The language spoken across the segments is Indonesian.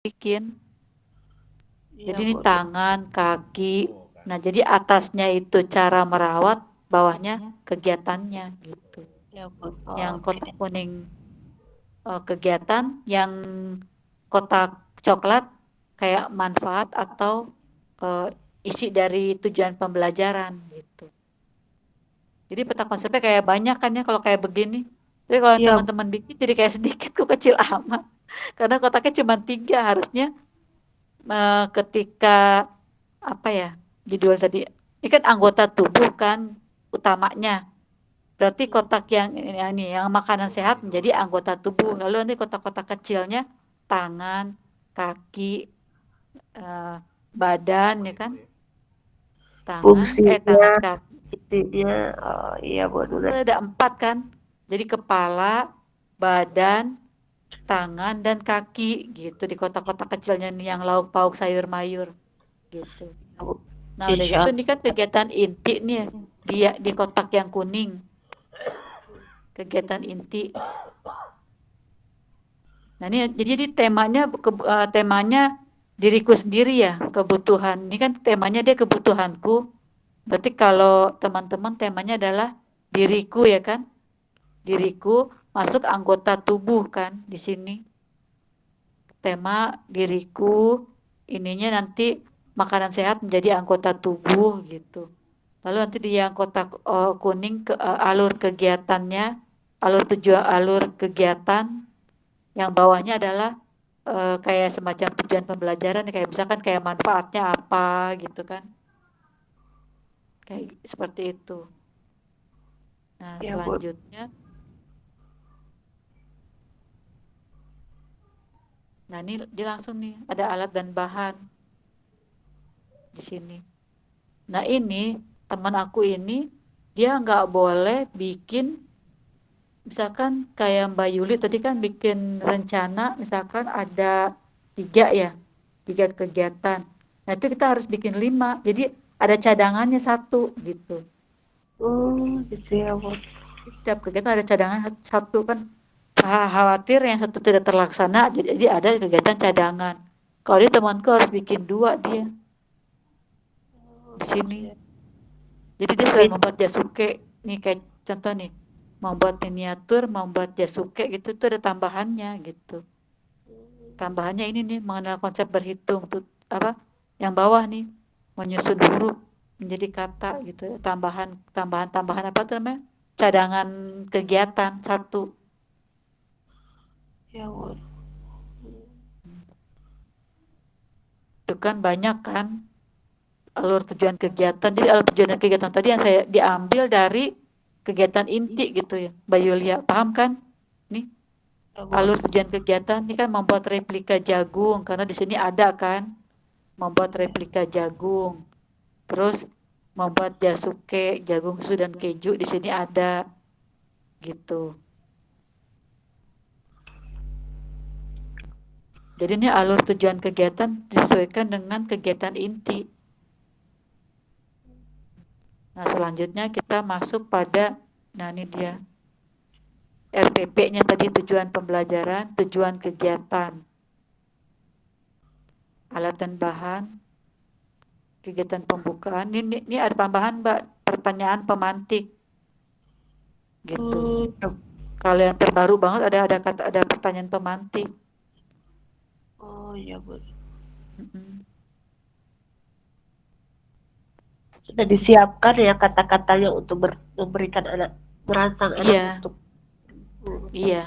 bikin. Iya, Jadi ini Bu. tangan, kaki. Nah, jadi atasnya itu cara merawat, bawahnya kegiatannya gitu. Ya, Bu. Yang Oh, oke. kotak kuning kegiatan, yang kotak coklat kayak manfaat atau isi dari tujuan pembelajaran gitu. Jadi peta konsepnya kayak banyak kan ya kalau kayak begini. Jadi kalau Iya, teman-teman bikin jadi kayak sedikit kok, kecil amat. Karena kotaknya cuma 3, harusnya ketika apa ya judul tadi, ini kan anggota tubuh kan utamanya, berarti kotak yang ini yang makanan sehat menjadi anggota tubuh, lalu nanti kotak-kotak kecilnya tangan, kaki, eh, badan ya kan, tangan fungsinya, kaki intinya, iya, Bu. kan ada 4 kan, jadi kepala, badan, tangan dan kaki gitu di kotak-kotak kecilnya nih yang lauk pauk sayur mayur gitu. Ya, Bu. Nah, udah Insya gitu Allah. ini kan kegiatan inti nih, dia di kotak yang kuning, kegiatan inti. Nah, ini jadi temanya temanya diriku sendiri ya, kebutuhan. Ini kan temanya dia kebutuhanku. Berarti kalau teman-teman temanya adalah diriku ya kan? Diriku masuk anggota tubuh kan di sini. Tema diriku, ininya nanti makanan sehat menjadi anggota tubuh gitu. Lalu nanti di yang kotak kuning alur kegiatannya, alur tujuan, alur kegiatan, yang bawahnya adalah kayak semacam tujuan pembelajaran, kayak misalkan kayak manfaatnya apa gitu kan, kayak seperti itu. Nah, Ya, Bu. selanjutnya, nah ini dia langsung nih ada alat dan bahan di sini. Nah, ini teman aku ini dia nggak boleh bikin, misalkan kayak Mbak Yuli tadi kan bikin rencana, misalkan ada 3 ya, 3 kegiatan. Nah, itu kita harus bikin 5, jadi ada cadangannya 1 gitu. Gitu ya, Bu. Setiap kegiatan ada cadangan 1 kan, khawatir yang 1 tidak terlaksana, jadi ada kegiatan cadangan. Kalau dia temanku harus bikin 2 dia di Gitu sini. ya. Jadi dia selain Min, membuat jasuke, nih kayak contoh nih, membuat miniatur, membuat jasuke gitu tuh ada tambahannya gitu. Tambahannya ini nih mengenal konsep berhitung tuh apa? Yang bawah nih menyusun huruf menjadi kata gitu. Tambahan apa tuh namanya? Cadangan kegiatan 1. ya, Bu. Itu kan banyak kan alur tujuan kegiatan. Jadi alur tujuan kegiatan tadi yang saya diambil dari kegiatan inti gitu ya. Mbak Yulia, paham kan? Nih Ya, Bu. alur tujuan kegiatan ini kan membuat replika jagung, karena di sini ada kan membuat replika jagung. Terus membuat jasuke, jagung susu dan keju di sini ada gitu. Jadi ini alur tujuan kegiatan disesuaikan dengan kegiatan inti. Nah, selanjutnya kita masuk pada, nah ini dia RPP-nya tadi, tujuan pembelajaran, tujuan kegiatan, alat dan bahan, kegiatan pembukaan. Ini ada tambahan Mbak, pertanyaan pemantik gitu. Ya. Kalau yang terbaru banget ada pertanyaan pemantik. Oh, iya, Bu. Mm-mm. Sudah disiapkan ya kata-katanya untuk memberikan anak, merangsang anak Iya, untuk. iya.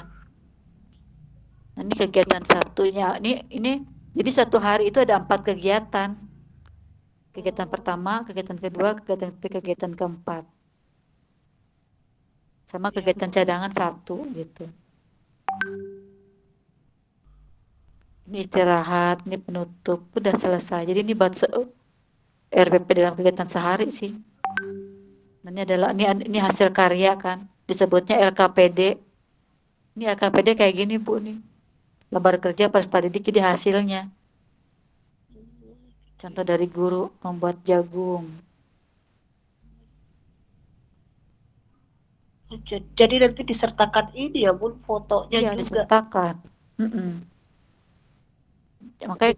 Nah, ini kegiatan satunya. Ini jadi 1 hari itu ada 4 kegiatan. Kegiatan pertama, kegiatan kedua, kegiatan ketiga, kegiatan keempat. Sama Ya, kegiatan cadangan 1 gitu. Ini istirahat, ini penutup, udah selesai. Jadi ini buat RPP dalam kegiatan sehari sih. Ini adalah ini hasil karya kan. Disebutnya LKPD. Ini LKPD kayak gini Bu nih. Lembar kerja peserta didik, jadi hasilnya. Contoh dari guru membuat jagung. jadi nanti disertakan ini ya, Bun, fotonya Iya, juga. disertakan. Mm-mm. Makanya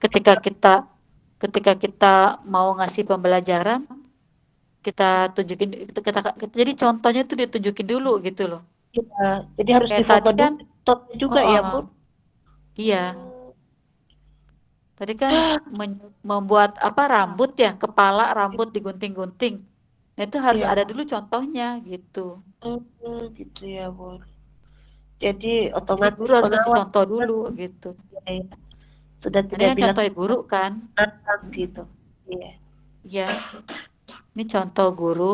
ketika kita mau ngasih pembelajaran, kita tunjukin jadi contohnya tuh ditunjukin dulu gitu loh. Iya, jadi harus Kayak tadi difoto kan, dulu fotonya juga ya, heeh, Bun? iya. Tadi kan membuat apa rambut ya, kepala rambut digunting-gunting. Nah, itu harus Iya. ada dulu contohnya gitu. Gitu ya, Bun. Jadi Jadi otomatis guru harus kasih pengawas contoh dulu gitu. ya, ya. Sudah Ini tidak kan bilang contoh guru kan. anak gitu. Iya. Iya, ini contoh guru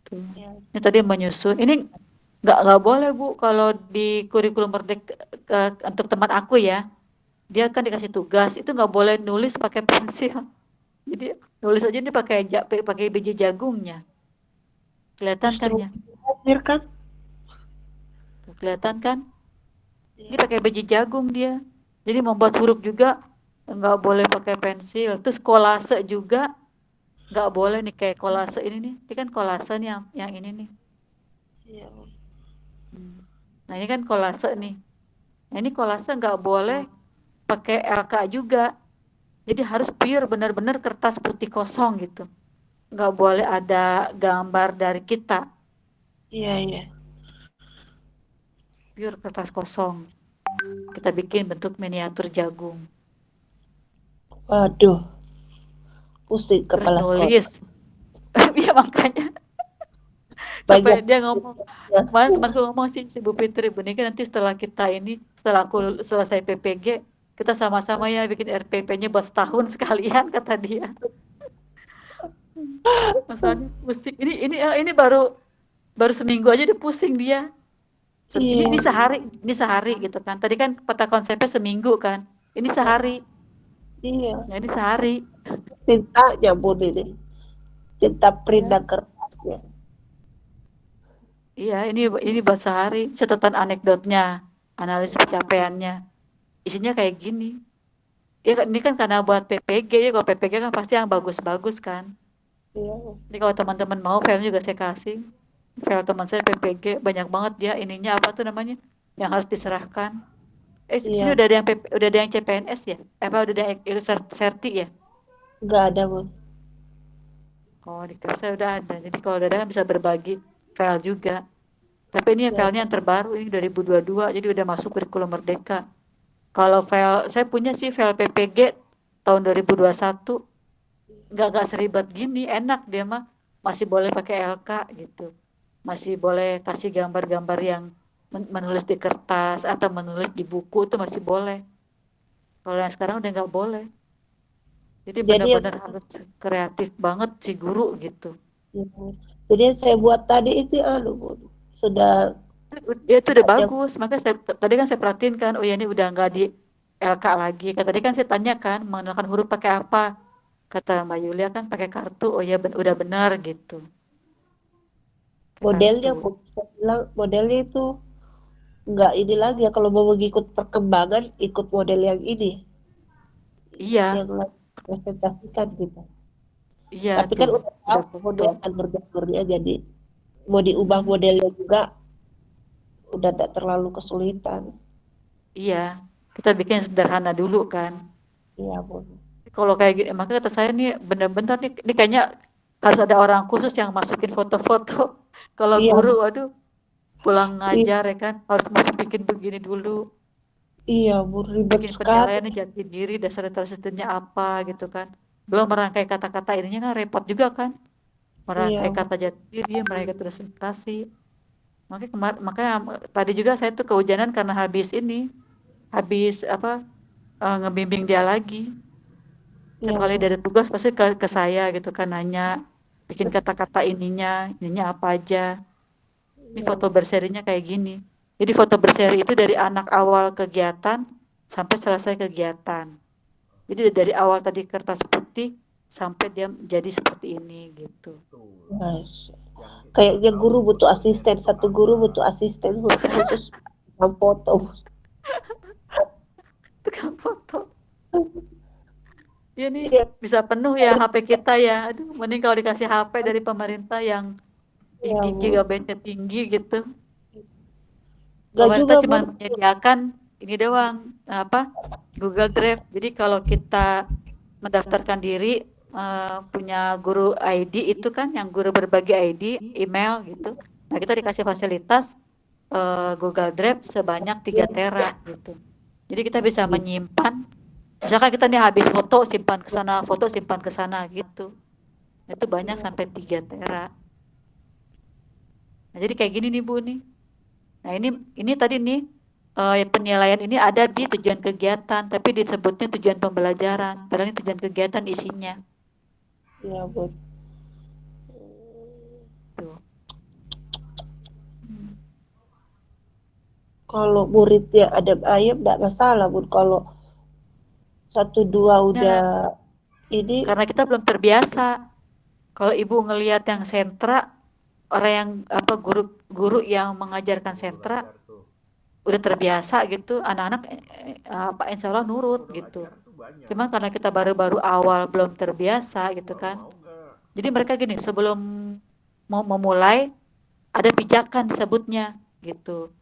tuh. Ya. Ini tadi menyusun. Ini nggak boleh Bu kalau di kurikulum Merdeka untuk teman aku ya. Dia kan dikasih tugas itu nggak boleh nulis pakai pensil. Jadi nulis aja ini pakai biji jagungnya. Kelihatan kan Justru ya? hadir kan? Tuh, kelihatan kan? Ini Iya. pakai biji jagung dia. Jadi membuat huruf juga nggak boleh pakai pensil. Terus kolase juga nggak boleh nih kayak kolase ini nih. Ini kan kolase nih yang ini nih. Iya, Bun. Hmm. Nah ini kan kolase nih. Nah ini kolase nggak boleh pakai LK juga. Jadi harus pure benar-benar kertas putih kosong gitu. Nggak boleh ada gambar dari kita. Iya, iya. Pure kertas kosong. Kita bikin bentuk miniatur jagung. Waduh, pusing Terus kepala sekolah. nulis. Ya makanya Banyak sampai dia ngomong. ya. Kemarin temanku ngomong sih si Bu Fitri, Bu Nika nanti setelah kita ini, setelah aku selesai PPG, kita sama-sama ya bikin RPP-nya buat setahun sekalian kata dia. Masalahnya pusing. Ini baru baru seminggu aja udah pusing dia. Ini Iya, sehari gitu kan. Tadi kan peta konsepnya seminggu kan. Ini sehari. iya. Ya ini sehari. Tintanya Bun ini. Tinta Iya. perindah kertasnya. Iya, ini buat sehari. Catatan anekdotnya, analisis pencapaiannya. Isinya kayak gini. Ya, ini kan karena buat PPG ya. Kalau PPG kan pasti yang bagus-bagus kan. Iya, Jadi kalau teman-teman mau file juga saya kasih. File teman saya PPG banyak banget dia ininya apa tuh namanya yang harus diserahkan. Sini iya. udah ada yang udah ada yang CPNS ya? Apa udah ada yang serti ya? Nggak ada, Bun. Oh, di kelas saya udah ada. Jadi kalau udah ada kan bisa berbagi file juga. Tapi ini Iya, filenya yang terbaru ini 2022 jadi udah masuk kurikulum Merdeka. Kalau file saya punya sih file PPG tahun 2021 nggak seribet gini, enak dia mah masih boleh pakai LK gitu. Masih boleh kasih gambar-gambar yang menulis di kertas atau menulis di buku itu masih boleh. Kalau yang sekarang udah nggak boleh. Jadi jadi yang, benar-benar harus kreatif banget si guru gitu. jadi yang saya buat tadi itu, aduh, Bun. Sudah Ya itu udah yang bagus. Makanya tadi kan saya perhatiin kan, oh ya ini udah nggak di LK lagi. Kata tadi kan saya tanya kan, mengenalkan huruf pakai apa? Kata Mbak Yulia kan pakai kartu. Oh ya udah benar gitu. Pakai modelnya, kartu. Bun. Saya bilang modelnya itu nggak ini lagi ya. Kalau mau mengikut perkembangan, ikut model yang ini. Iya, Yang lagi presentasikan gitu. iya Tapi kan tuh, udah tahu udah foto. model alur-alurnya, jadi mau diubah Mm-mm. modelnya juga udah tak terlalu kesulitan. Iya, kita bikin sederhana dulu kan. Iya, Bun. Kalau kayak gini, makanya kata saya nih bener-bener nih, ini kayaknya harus ada orang khusus yang masukin foto-foto. Kalau Iya, guru, waduh, pulang i- ngajar ya kan, harus mesti bikin begini dulu. iya, Bun, ribet Bikin sekali. penilaiannya jati diri, dasar sistemnya apa gitu kan. Belum merangkai kata-kata ininya kan repot juga kan. Iya, Merangkai Bun. kata jati diri, merangkai presentasi. Makanya tadi juga saya tuh kehujanan karena habis apa ngebimbing dia lagi. Tiap Iya, kali Bun. dia ada tugas pasti ke saya gitu kan nanya bikin kata-kata ininya apa aja. Ini Iya, foto Bun. berserinya kayak gini. Jadi foto berseri itu dari anak awal kegiatan sampai selesai kegiatan. Jadi dari awal tadi kertas putih sampai dia jadi seperti ini gitu. Mas. Kayaknya guru butuh asisten, satu guru butuh asisten khusus yang foto. Tukang foto. Ya nih Iya, bisa penuh ya HP kita ya. Aduh, mending kalau dikasih HP dari pemerintah yang iya, Bun. gigabyte-nya tinggi gitu. Enggak juga, Pemerintah cuma Bun. menyediakan ini doang, Google Drive. Jadi kalau kita mendaftarkan diri, punya guru ID itu kan yang guru berbagi ID, email gitu. Nah, kita dikasih fasilitas, Google Drive sebanyak 3 tera gitu. Jadi kita bisa Gitu. menyimpan, misalkan kita nih habis foto simpan ke sana, foto simpan ke sana gitu. Itu banyak sampai 3 tera. Nah, jadi kayak gini nih Bu nih. Nah, ini tadi nih, penilaian ini ada di tujuan kegiatan, tapi disebutnya tujuan pembelajaran. Padahal ini tujuan kegiatan isinya. Iya, Bun. Tuh. Hmm. Kalau muridnya ada ayam enggak masalah, Bun. Kalau 1 2 Nah, udah ini karena kita belum terbiasa. Kalau ibu ngelihat yang sentra, orang yang guru-guru yang mengajarkan sentra udah terbiasa gitu, anak-anak insya Allah nurut gitu. Cuman karena kita baru-baru awal belum terbiasa gitu kan. Jadi mereka gini, sebelum mau memulai ada pijakan disebutnya gitu.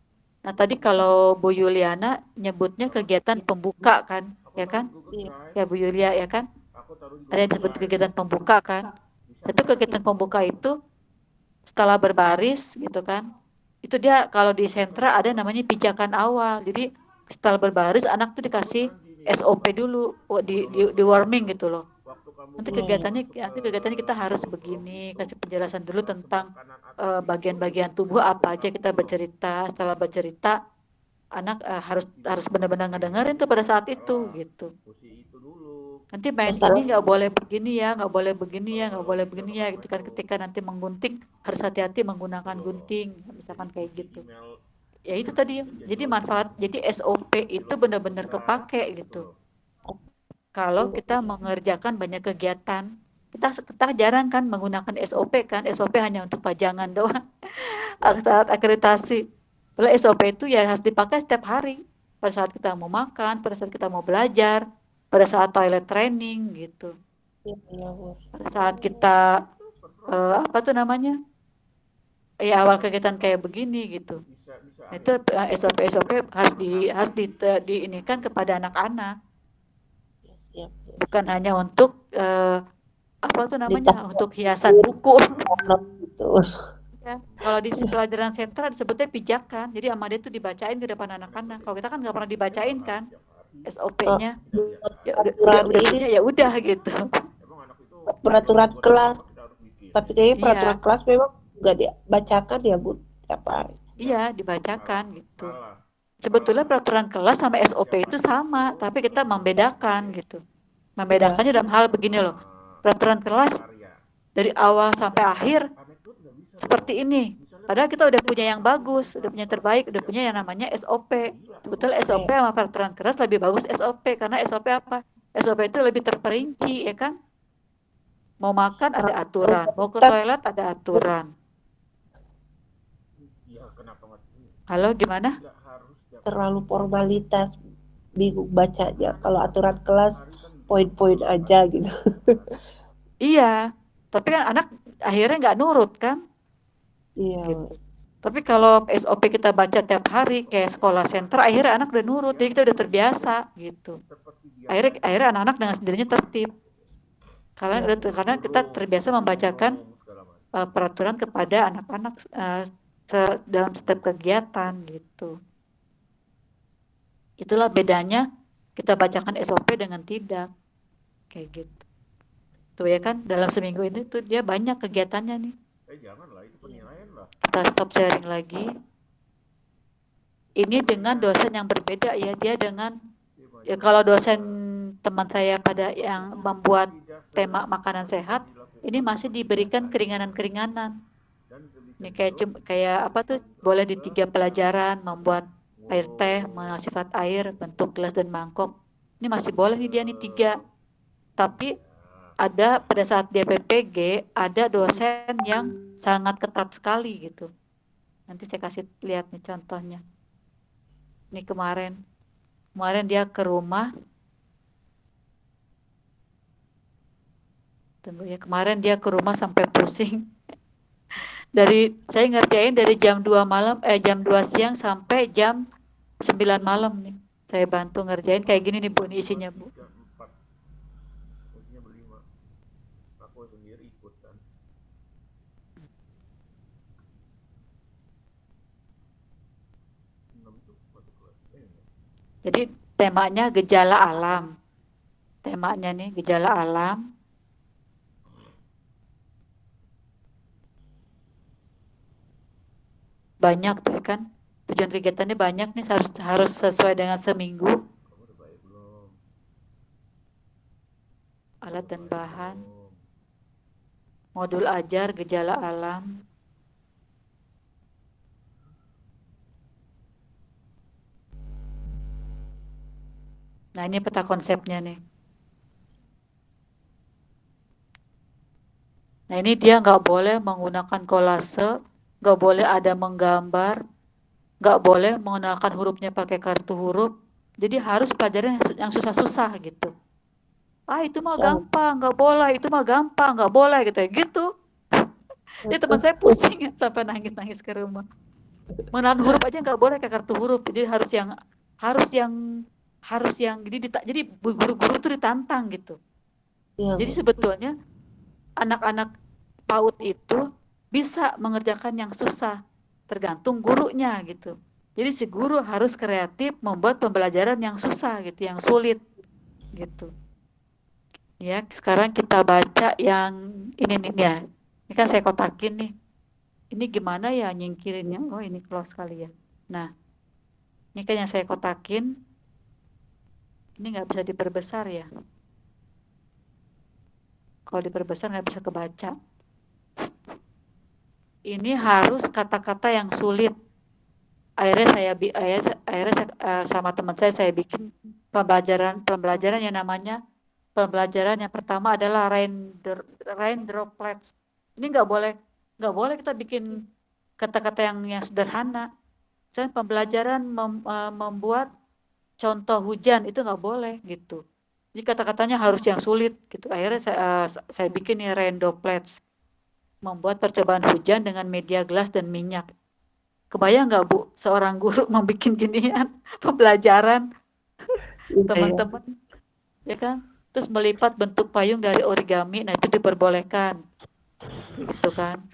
Nah, tadi kalau Bu Yuliana nyebutnya kegiatan pembuka kan, ya kan? iya, Ya Bu Yulia ya kan? Ada yang disebut kegiatan pembuka kan? Itu kegiatan pembuka itu setelah berbaris gitu kan? Itu dia kalau di sentra ada namanya pijakan awal. Jadi setelah berbaris anak tuh dikasih SOP dulu, di warming gitu loh. iya, iya. Nanti kegiatannya kita harus begini, kasih penjelasan dulu tentang bagian-bagian tubuh apa aja kita bercerita. Setelah bercerita, anak harus harus benar-benar ngedengerin tuh pada saat itu gitu. Nanti main ini Masalah nggak boleh begini ya, nggak boleh begini ya, nggak boleh begini ya gitu kan. Ketika nanti menggunting harus hati-hati menggunakan gunting, misalkan kayak gitu. Ya itu tadi, jadi manfaat, jadi SOP itu benar-benar kepake gitu. Kalau kita mengerjakan banyak kegiatan, kita jarang kan menggunakan SOP kan, SOP hanya untuk pajangan doang saat akreditasi. Kalau SOP itu ya harus dipakai setiap hari, pada saat kita mau makan, pada saat kita mau belajar, pada saat toilet training gitu, iya, iya, Bun. pada saat kita apa tuh namanya, ya awal kegiatan kayak begini gitu. Nah, itu SOP SOP harus ini kan kepada anak-anak, Iya, siap, siap, bukan siap. hanya untuk apa tuh namanya, Dipakai untuk hiasan buku. gitu. Ya, kalau di pelajaran sentra disebutnya pijakan, jadi sama dia tuh dibacain di depan anak-anak. Kalau kita kan nggak pernah dibacain kan Oh, SOP-nya, buat ya peraturan udah ini punya ya udah gitu. peraturan kelas, tapi kayaknya peraturan Iya, kelas memang nggak dibacakan ya, Bu, tiap hari. iya dibacakan gitu. Sebetulnya peraturan kelas sama SOP itu sama, tapi kita membedakan gitu. Iya, Membedakannya dalam hal begini loh. Peraturan kelas dari awal sampai akhir seperti ini. Padahal kita udah punya yang bagus, udah punya yang terbaik, udah punya yang namanya SOP. Sebetulnya SOP iya. sama peraturan kelas lebih bagus SOP, karena SOP apa? SOP itu lebih terperinci ya kan? Mau makan ada aturan, mau ke Formalitas toilet ada aturan. Halo, gimana? terlalu formalitas, bingung bacanya. Kalau aturan kelas poin-poin aja gitu. Iya, tapi kan anak akhirnya nggak nurut kan? Iya, Gitu. Tapi kalau SOP kita baca tiap hari kayak sekolah sentra, akhirnya anak udah nurut, jadi kita udah terbiasa gitu. Akhirnya anak-anak dengan sendirinya tertib. iya, Karena kita terbiasa membacakan peraturan kepada anak-anak dalam setiap kegiatan gitu. Itulah bedanya kita bacakan SOP dengan tidak, kayak gitu. Tuh ya kan, dalam seminggu ini tuh dia banyak kegiatannya nih. Kita stop sharing lagi. Ini dengan dosen yang berbeda ya, dia dengan ya kalau dosen teman saya pada yang membuat tema makanan sehat, ini masih diberikan keringanan-keringanan. Ini kayak apa tuh, boleh di 3 pelajaran membuat air teh, mengenal sifat air, bentuk gelas dan mangkok. Ini masih boleh nih dia nih 3. Tapi ada pada saat dia PPG, ada dosen yang sangat ketat sekali gitu. Nanti saya kasih lihat nih contohnya. Ini kemarin dia ke rumah, tunggu ya, kemarin dia ke rumah sampai pusing. Saya ngerjain dari jam 2 siang sampai jam 9 malam nih. Saya bantu ngerjain kayak gini nih Bu, ini isinya Bu. Jam 4, maksudnya berlima. Aku sendiri ikut kan. Jadi temanya gejala alam. Temanya nih gejala alam. Banyak tuh kan. Tujuan kegiatannya banyak nih, harus sesuai dengan seminggu. Kamu udah baik belum? Alat dan bahan. Modul ajar gejala alam. Nah ini peta konsepnya nih. Nah ini dia nggak boleh menggunakan kolase, nggak boleh ada menggambar, nggak boleh menggunakan hurufnya pakai kartu huruf. Jadi harus pelajaran yang susah-susah gitu. Ah itu mah gampang, nggak boleh, itu mah gampang, nggak boleh gitu. Ya teman saya pusing ya, sampai nangis-nangis ke rumah. Mengenal huruf aja nggak boleh kayak kartu huruf. Jadi harus yang jadi guru-guru tuh ditantang gitu. Jadi sebetulnya anak-anak PAUD itu bisa mengerjakan yang susah, tergantung gurunya gitu. Jadi si guru harus kreatif membuat pembelajaran yang susah gitu, yang sulit gitu. Ya, sekarang kita baca yang ini nih ya. Ini kan saya kotakin nih. Ini gimana ya nyingkirinnya? Oh, ini close kali ya. Nah, ini kan yang saya kotakin. Ini nggak bisa diperbesar ya. Kalau diperbesar nggak bisa kebaca. Ini harus kata-kata yang sulit. Akhirnya sama teman saya bikin pembelajaran yang namanya pembelajaran yang pertama adalah rain droplets. Ini nggak boleh kita bikin kata-kata yang sederhana. Misalnya pembelajaran membuat contoh hujan itu nggak boleh gitu. Jadi kata-katanya harus yang sulit gitu. Akhirnya saya bikin nih rain droplets, membuat percobaan hujan dengan media gelas dan minyak. Kebayang nggak Bu, seorang guru membuat ginian pembelajaran teman-teman, ya kan? Terus melipat bentuk payung dari origami, nah itu diperbolehkan, gitu kan?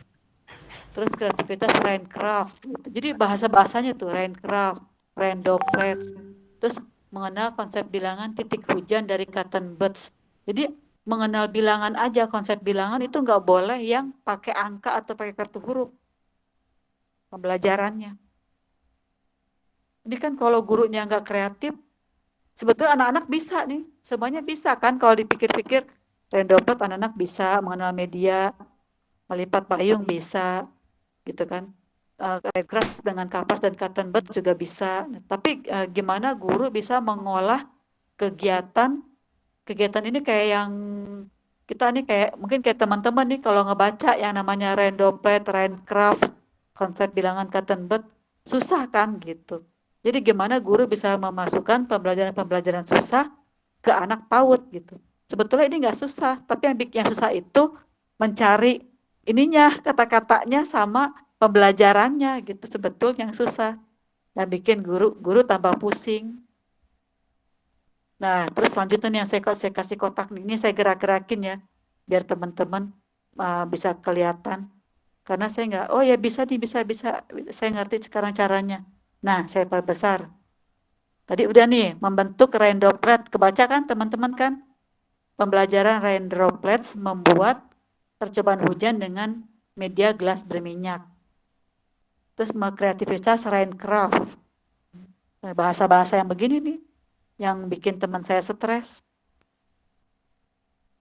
Terus kreativitas raindroplets, gitu. Jadi bahasanya tuh raindroplets, raindroplets. Terus mengenal konsep bilangan titik hujan dari cotton buds. Jadi mengenal bilangan aja, konsep bilangan itu nggak boleh yang pakai angka atau pakai kartu huruf pembelajarannya. Ini kan kalau gurunya nggak kreatif, sebetulnya anak-anak bisa nih, semuanya bisa kan kalau dipikir-pikir. Rendopet anak-anak bisa mengenal media, melipat payung bisa, gitu kan. Aircraft dengan kapas dan cotton bud juga bisa. Tapi gimana guru bisa mengolah kegiatan ini kayak yang kita nih mungkin kayak teman-teman nih kalau ngebaca yang namanya Rendopet, Raindcraft, konsep bilangan cotton bud, susah kan gitu. Jadi gimana guru bisa memasukkan pembelajaran-pembelajaran susah ke anak PAUD gitu. Sebetulnya ini nggak susah, tapi yang susah itu mencari ininya, kata-katanya sama pembelajarannya gitu, sebetulnya yang susah. Dan bikin guru tambah pusing. Nah, terus selanjutnya nih yang saya kasih kotak ini saya gerak-gerakin ya, biar teman-teman bisa kelihatan. Karena saya nggak, oh ya bisa nih, bisa, saya ngerti sekarang caranya. Nah, saya perbesar. Tadi udah nih, membentuk rain droplet, kebaca kan teman-teman kan? Pembelajaran rain droplets membuat percobaan hujan dengan media gelas berminyak. Terus kreativitas raincraft. Bahasa-bahasa yang begini nih, yang bikin teman saya stres.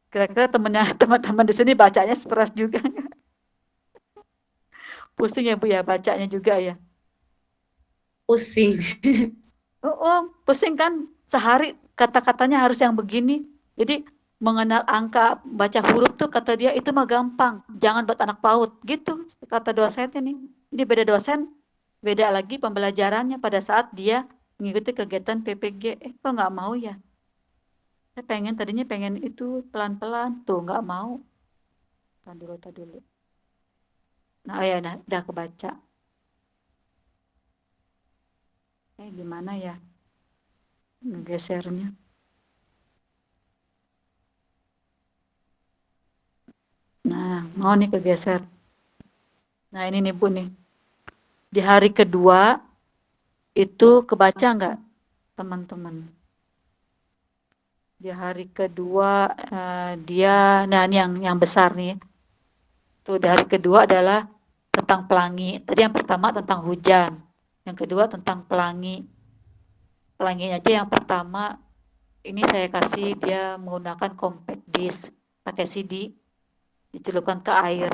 Kira-kira teman-teman di sini bacanya stres juga. Pusing ya Bu ya bacanya juga ya. Pusing. Pusing kan, sehari kata-katanya harus yang begini. Jadi mengenal angka, baca huruf tuh kata dia itu mah gampang, jangan buat anak PAUD gitu kata dosennya nih. Ini beda dosen, beda lagi pembelajarannya pada saat dia mengikuti kegiatan PPG. Kok nggak mau ya? Saya tadinya pengen itu pelan-pelan tuh nggak mau. Tahan dulu. Nah, ya, nah, udah kebaca. Gimana ya ngegesernya? Nah, mau nih kegeser. Nah, ini nih Bu nih. Di hari kedua itu kebaca nggak, teman-teman? Di hari kedua dia, nah ini yang besar nih. Tuh, di hari kedua adalah tentang pelangi. Tadi yang pertama tentang hujan, yang kedua tentang pelangi. Pelanginya aja yang pertama ini saya kasih dia menggunakan compact disc, pakai CD, dicelupkan ke air.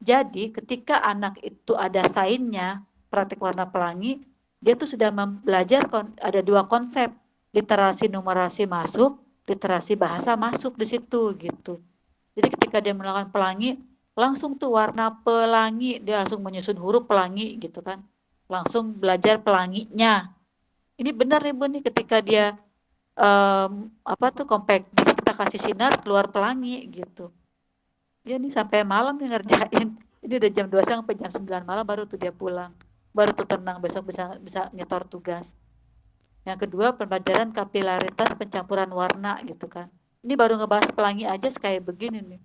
Jadi ketika anak itu ada sainnya praktek warna pelangi, dia tuh sudah belajar ada dua konsep, literasi numerasi masuk, literasi bahasa masuk di situ gitu. Jadi ketika dia melakukan pelangi, langsung tuh warna pelangi, dia langsung menyusun huruf pelangi gitu kan. Langsung belajar pelanginya. Ini benar nih Bu nih, ketika dia apa tuh compact disc kita kasih sinar keluar pelangi gitu. Dia nih sampai malam nih ngerjain. Ini udah jam 2 sampai jam 9 malam baru tuh dia pulang. Baru tuh tenang, besok bisa nyetor tugas. Yang kedua pembelajaran kapilaritas pencampuran warna gitu kan. Ini baru ngebahas pelangi aja kayak begini nih.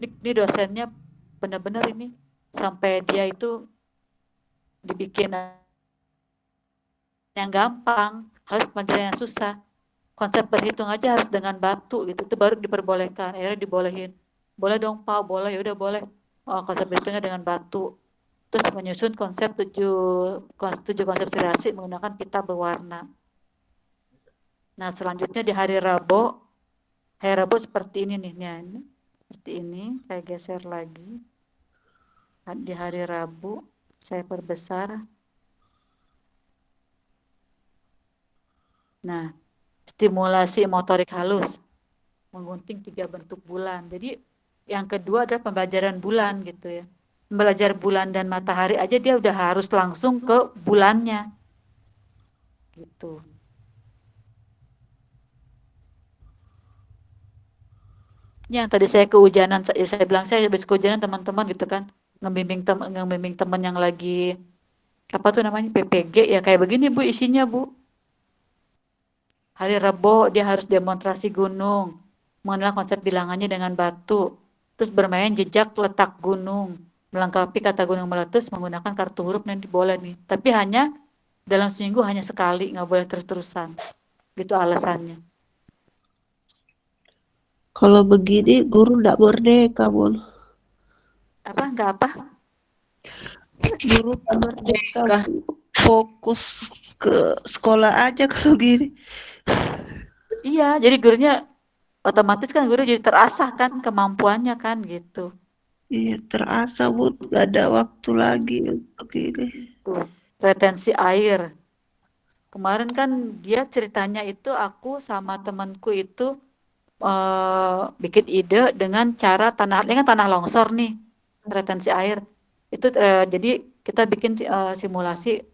Ini dosennya benar-benar ini sampai dia itu dibikin yang gampang, harus pelajaran yang susah. Konsep berhitung aja harus dengan batu gitu, itu baru diperbolehkan. Akhirnya dibolehin. Boleh dong Pak, boleh, ya udah boleh. Oh, konsep berhitungnya dengan batu. Terus menyusun tujuh konsep serasi menggunakan pita berwarna. Nah, selanjutnya di hari Rabu seperti ini nih. Nah, seperti ini, saya geser lagi. Di hari Rabu, saya perbesar. Nah, stimulasi motorik halus, menggunting 3 bentuk bulan. Jadi yang kedua adalah pembelajaran bulan gitu ya. Belajar bulan dan matahari aja dia udah harus langsung ke bulannya. Gitu. Yang tadi saya kehujanan, saya bilang saya habis kehujanan teman-teman gitu kan, ngebimbing teman yang lagi apa tuh namanya PPG ya kayak begini Bu isinya Bu. Hari Rabu dia harus demonstrasi gunung, mengenal konsep bilangannya dengan batu, terus bermain jejak letak gunung, melengkapi kata gunung meletus menggunakan kartu huruf nanti boleh nih. Tapi hanya dalam seminggu hanya sekali, nggak boleh terus-terusan. Gitu alasannya. Kalau begini guru nggak merdeka, Bun. Apa? Nggak apa? Guru nggak merdeka, Merdeka. fokus ke sekolah aja kalau gini. Iya, jadi gurunya otomatis kan guru jadi terasah kan kemampuannya kan gitu. Iya, terasa Bun, nggak ada waktu lagi untuk ini. Tuh, retensi air. Kemarin kan dia ceritanya itu aku sama temanku itu bikin ide dengan cara ini kan tanah longsor nih, retensi air. Itu jadi kita bikin simulasi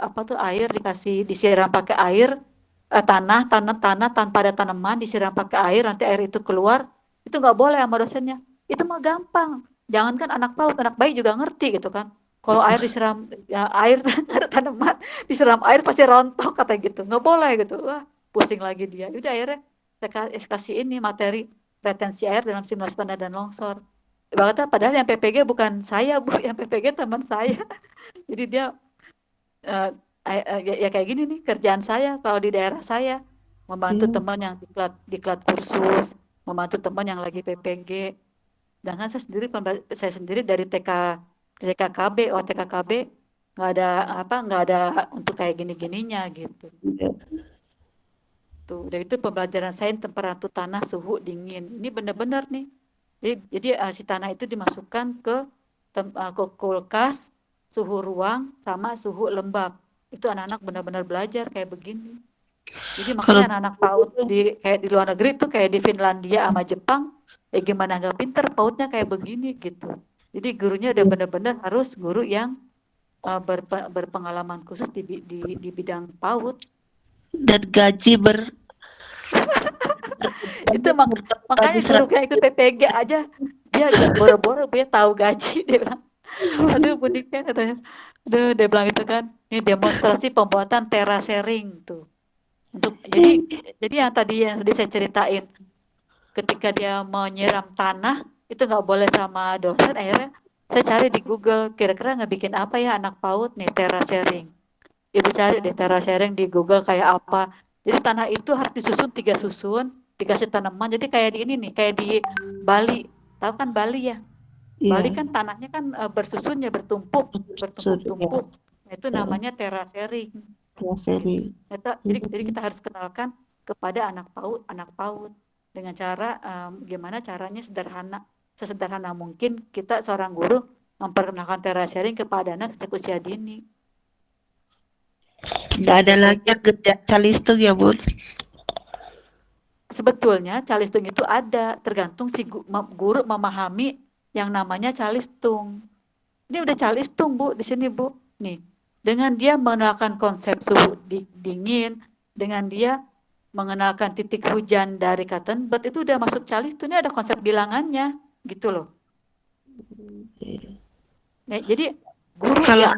apa tuh air disiram pakai air, tanah tanpa ada tanaman disiram pakai air, nanti air itu keluar. Itu nggak boleh sama dosennya. Itu mah gampang. Jangankan anak PAUD, anak bayi juga ngerti gitu kan. Kalau air disiram air ada tanaman disiram air pasti rontok kata gitu. Nggak boleh gitu. Wah, pusing lagi dia. Udah akhirnya saya kasih ini materi retensi air dalam simulasi tanah dan longsor. Padahal yang PPG bukan saya Bu, yang PPG teman saya. Jadi dia ya kayak gini nih kerjaan saya kalau di daerah saya, membantu teman yang diklat kursus, membantu teman yang lagi PPG. Sedangkan saya sendiri dari TKKB, TKKB nggak ada untuk kayak gini-gininya gitu. Iya. Tuh, udah itu pembelajaran sains temperatur tanah, suhu dingin. Ini benar-benar nih. Jadi si tanah itu dimasukkan ke kulkas, suhu ruang sama suhu lembab. Itu anak-anak benar-benar belajar kayak begini. Jadi makanya anak-anak PAUD kayak di luar negeri tuh kayak di Finlandia sama Jepang, gimana nggak pinter PAUDnya kayak begini gitu. Jadi gurunya udah benar-benar harus guru yang berpengalaman khusus di bidang PAUD. Dan gaji Itu makanya guru kayak ikut PPG aja dia boro-boro dia tahu gaji dia bilang Aduh uniknya katanya. Aduh dia bilang itu kan, ini demonstrasi pembuatan terasering tuh. Jadi yang tadi saya ceritain, ketika dia menyiram tanah itu nggak boleh sama dosen, akhirnya saya cari di Google kira-kira ngebikin apa ya anak PAUD nih terasering. Ibu cari deh terasering di Google kayak apa. Jadi tanah itu harus disusun 3 susun, dikasih tanaman. Jadi kayak di ini nih, kayak di Bali. Tahu kan Bali ya? Bali Iya, kan tanahnya kan bersusun ya bertumpuk, sudah bertumpuk-tumpuk. Nah, itu namanya terasering ya seri. gitu. Jadi kita harus kenalkan kepada anak PAUD dengan cara gimana caranya sesederhana mungkin kita seorang guru memperkenalkan terasering kepada anak sejak usia dini Nggak ada gitu. lagi yang gejak calistung ya, Bun. Sebetulnya calistung itu ada, tergantung si guru memahami yang namanya calistung. Ini udah calistung Bu di sini Bu. Nih, dengan dia mengenalkan konsep suhu dingin, dengan dia mengenalkan titik hujan dari cotton bud itu udah masuk calistung. Ini ada konsep bilangannya, gitu loh. Nah, jadi guru Kalau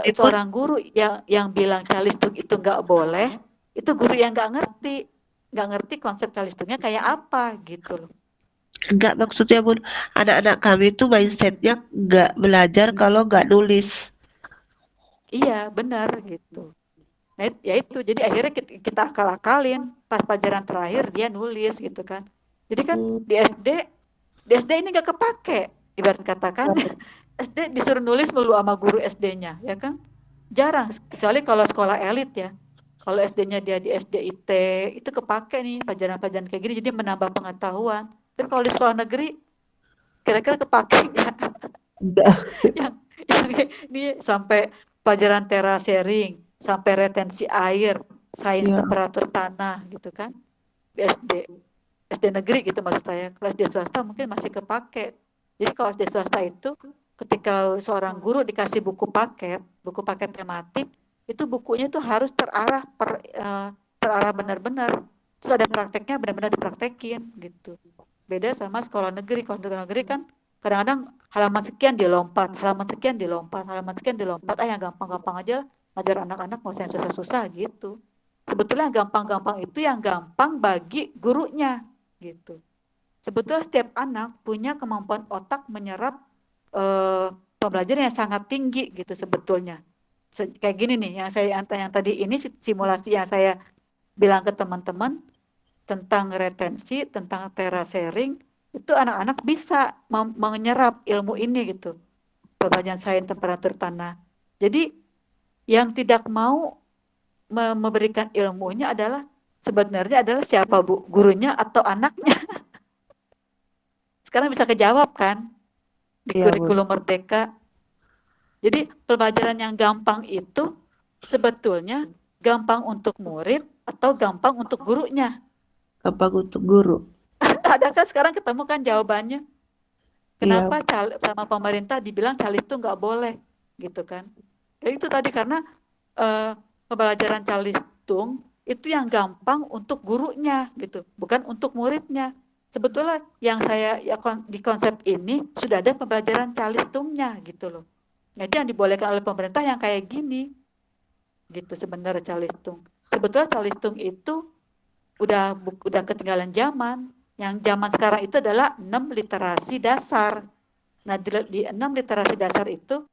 itu seorang guru yang bilang calistung itu nggak boleh, itu guru yang nggak ngerti konsep calistungnya kayak apa gitu loh. enggak maksudnya Bun, anak-anak kami itu mindsetnya nggak belajar kalau nggak nulis. Iya, benar gitu. Nah, ya itu. Jadi akhirnya kita akal-akalin pas pelajaran terakhir dia nulis gitu kan. Jadi kan Hmm, di SD ini nggak kepake. Ibarat katakan SD disuruh nulis melulu sama guru SD-nya, ya kan? Jarang, kecuali kalau sekolah elit ya. Kalau SD-nya dia di SDIT, itu kepake nih pelajaran-pelajaran kayak gini, jadi menambah pengetahuan. Tapi kalau di sekolah negeri, kira-kira kepake nggak? enggak. yang yang ini sampai pelajaran terasering, sampai retensi air, sains Ya, temperatur tanah gitu kan. Di SD negeri gitu maksud saya. Kalau SD swasta mungkin masih kepake. Jadi kalau SD swasta itu ketika seorang guru dikasih buku paket tematik, itu bukunya itu harus terarah benar-benar. Terus ada prakteknya benar-benar dipraktekin gitu. Beda sama sekolah negeri. Kalau sekolah negeri kan kadang-kadang halaman sekian dilompat, halaman sekian dilompat, halaman sekian dilompat. Yang gampang-gampang aja ngajar anak-anak nggak usah yang susah-susah gitu. Sebetulnya yang gampang-gampang itu yang gampang bagi gurunya gitu. Sebetulnya setiap anak punya kemampuan otak menyerap pembelajaran yang sangat tinggi gitu sebetulnya. Kayak gini nih yang tadi ini simulasi yang saya bilang ke teman-teman tentang retensi, tentang terasering, itu anak-anak bisa menyerap ilmu ini gitu. Pembelajaran sains temperatur tanah. Jadi yang tidak mau memberikan ilmunya sebenarnya adalah siapa Bu? Gurunya atau anaknya? Sekarang bisa kejawab kan di iya Bun. kurikulum Merdeka. Jadi pembelajaran yang gampang itu sebetulnya gampang untuk murid atau gampang untuk gurunya. Gampang untuk guru. Ada kan sekarang ketemu kan jawabannya. Iya, Kenapa sama pemerintah dibilang calistung nggak boleh gitu kan? Ya itu tadi karena pembelajaran calistung itu yang gampang untuk gurunya gitu, bukan untuk muridnya. Sebetulnya yang saya ya di konsep ini sudah ada pembelajaran calistungnya gitu loh. Nah, itu yang dibolehkan oleh pemerintah yang kayak gini gitu sebenarnya calistung. Sebetulnya calistung itu udah ketinggalan zaman. Yang zaman sekarang itu adalah 6 literasi dasar. Nah, di 6 literasi dasar itu